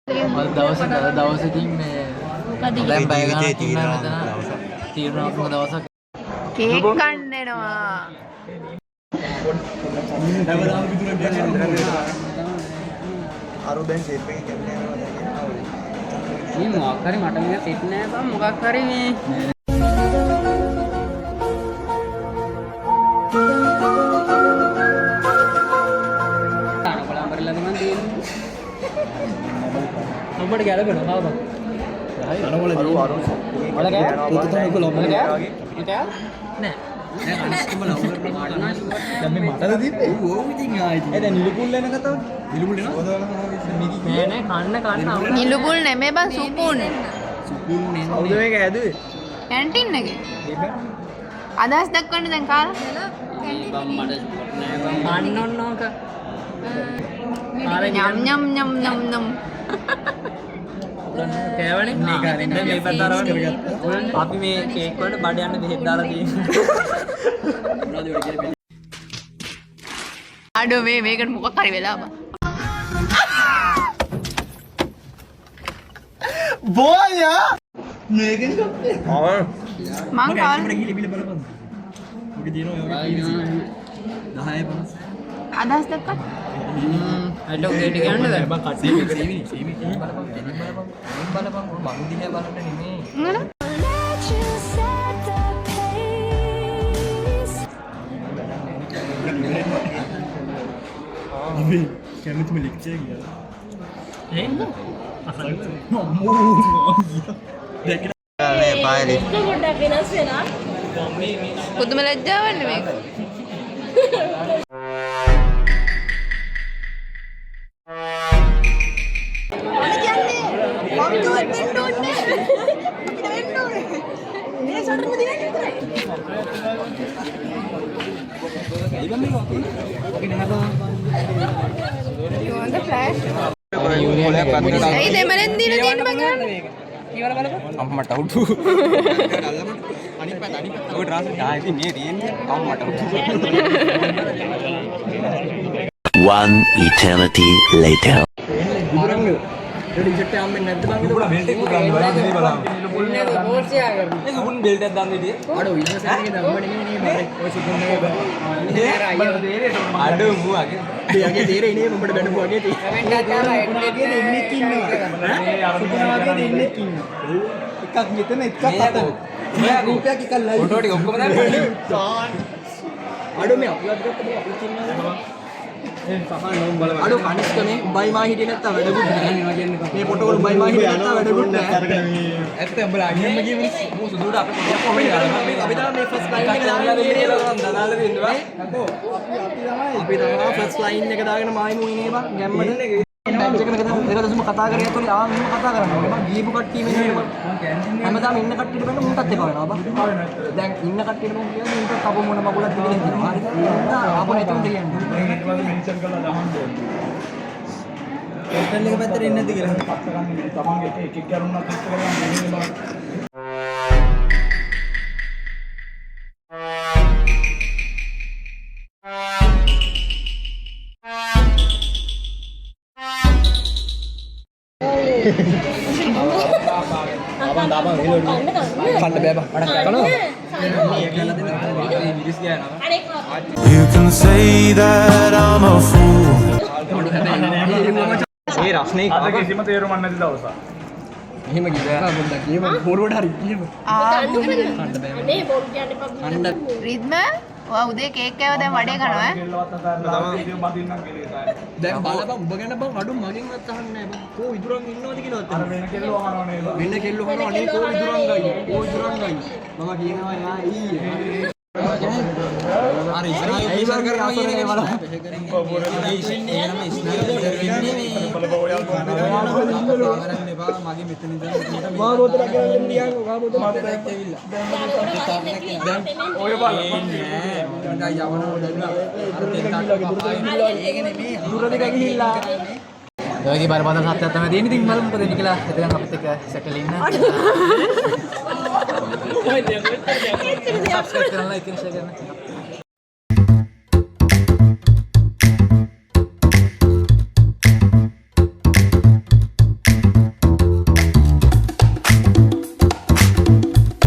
දවසකින් මේ දැන් බය ගන්න තියෙනවා තීරණාත්මක දවසක් කේක් කන්න එනවා. අරු දැන් ෂේප් එකේ කැමරා යනවා. මේ මොකක් හරි මට මේක සෙට් නෑ බං මොකක් හරි මේ ඔබට ගැලපෙනවා බං. අනවල දී අරු වල ගෑ පුතු තමයි කොළඹ නෑ දැන් මේ මටද දීපේ ඕ ඉතින් ආයි දැන් නිලුපුල් වෙන කතාව නිලුපුල් එනවා නෑ කන්න නිලුපුල් නෙමෙයි බං සුපුන්. සුපුල් නේ කවුද මේක ඇදුවේ කැන්ටින් එකේ. අදහස් දක්වන්න දැන් කාලා. බං මට නෑ බං කන්න ඕනක යම් යම් යම් යම් යම්. කෑවනේ මේ පැත්ත අපි මේ කේක් වලට බඩ යන්න බෙහෙත් දාලා තියෙනවා. අඩෝ මේකට මොකක් හරි වෙලා බං. බෝයා මේකෙන් කප්පේ මං කාලා ගිහිලි බලපන් ඔක දිනනවා ඔය 10 අදහස් දක්වන්න. අයිට ඔකේට ගන්න දැන් බං කට්ටි සීවි බලපන් මං දිහා බලන්න නෙමෙයි. මොන? අපි කැමතිම ලෙක්චර් ගියා නේ පාරේ පුදුම ලැජ්ජාවක් නෙමෙයි. ඇයි දෙමළෙන් දීලා තියෙන්නේ මං ගන්න? අම්මට අවුටු අනිත් පැත්ත ඔය ට්‍රාන්ස්ෆර් ආයේ මේ තියෙන්නේ අම්මට අවුටු One eternity later. ටිෂර්ට් එක අම්මෙන් නැද්ද බං ඒක පුරා බෙල්ට් එක පුරා බලන්න නේ බලන්න පුන්නේ කෝස් එක කරනවා. ඒක පුන් බෙල්ට් එකක් දාන්න ඉතින්. අඩෝ විශ්වාස එකේ දම්බ නෙමෙයි නේ මට ඔය සුදුන් නේ බං අඩෝ මුවාගේ දෙයගේ තේරෙන්නේ නේ උඹට බැනපු වගේ තේ කමෙන්ට් එකක් දාලා එඩිට් දෙන්නෙක් ඉන්නවා සුදුන් වගේ දෙන්නෙක් ඉන්නවා එකක් මෙතන එකක් අතන ඔයා රූපයක් එකක් ලයිව් ෆොටෝ ටික ඔක්කොම දාන්න. අඩෝ මේ අප්ලෝඩ් කරලා අප්ලෝඩ් කරනවා අඩෝ කනිස්කනේ උඹයි මා හිටියේ නැත්තම් වැඩකුත් නැහැ මේ ෆොටෝ වල උඹයි මා හිටියේ නැත්තම් වැඩකුත් නැහැ ඇත්ත උඹලා අගින්ම ගියේ මෝ සුදුට අපේ පොඩක් කොහෙද අපි තමයි මේ ෆස්ට් ලයින් එක දාලා දලාල දෙන්නවා අපි තමයි ෆස්ට් ලයින් එක දාගෙන මායිමු ඉන්නේ බං ගැම්මනේ ඒක දැසම කතා කරේ ඇතුලේ ආ මෙහෙම කතා කරනවා මම ගියපු කට්ටිය මෙන්න හැමදාම ඉන්න කට්ටියට බන්න මුන්ටත් එපා වෙනවා බං දැන් ඉන්න කට්ටියට මම කියන්නේ මුන්ට කප මොන මගුලක් දිගෙන දෙනවා හරිද ආපහු එතනට කියන්නේ මේකට වල මෙන්ෂන් කරලා දාන්න ඕනේ හොටල් එක පැත්තට එන්නේ නැද්ද කියලා පස්සගන්නේ තමන්ගේ එක එක කරුණක් එක්ක කරලා මෙහෙම බලන්න කන්න බෑ බං අඩක් කනවා You can say that I'm a fool. ඒ රස්නේ අද කිසිම තේරුමක් නැති දවසක් එහෙම ගියා පොඩ්ඩක් කියමු බොරුවට හරි කියමු රිද්ම ඔයා උදේ කේක් කෑව දැන් වඩේ කනවා ඈ. දැන් බලපන් උඹ ගැන බං අඩු මගෙන්වත් අහන්නේ නැහැ බං කෝ ඉදුරන් ඉන්නවද කියලාවත් අර වෙන කෙල්ලෝ අහනවා නේද වෙන කෙල්ලෝ අහනවා අනේ කෝ ඉදුරන් ගයි මම කියනවා යා ඊයේ අර ඉස්සරහ ඉස්සර කරනවා කියන්නේ බලන්න මගේ මෙතන ඉඳන් මා බෝතල ගන්න ගියාකෝ මා බෝතල මට ඇවිල්ලා දැන් ඔය බලන්න නෑ යවන හොදලා ඒක නෙමෙයි දුර දෙක ගිහිල්ලා ඔයගේ බරපතල සත්‍යයක් තමයි තියෙන්නේ. ඉතින් බලමු මොකද වෙන්නේ කියලා. එතකන් අපිත් එක්ක සැකලේ ඉන්න. සබ්ස්ක්‍රයිබ් කරලා like කරන්න.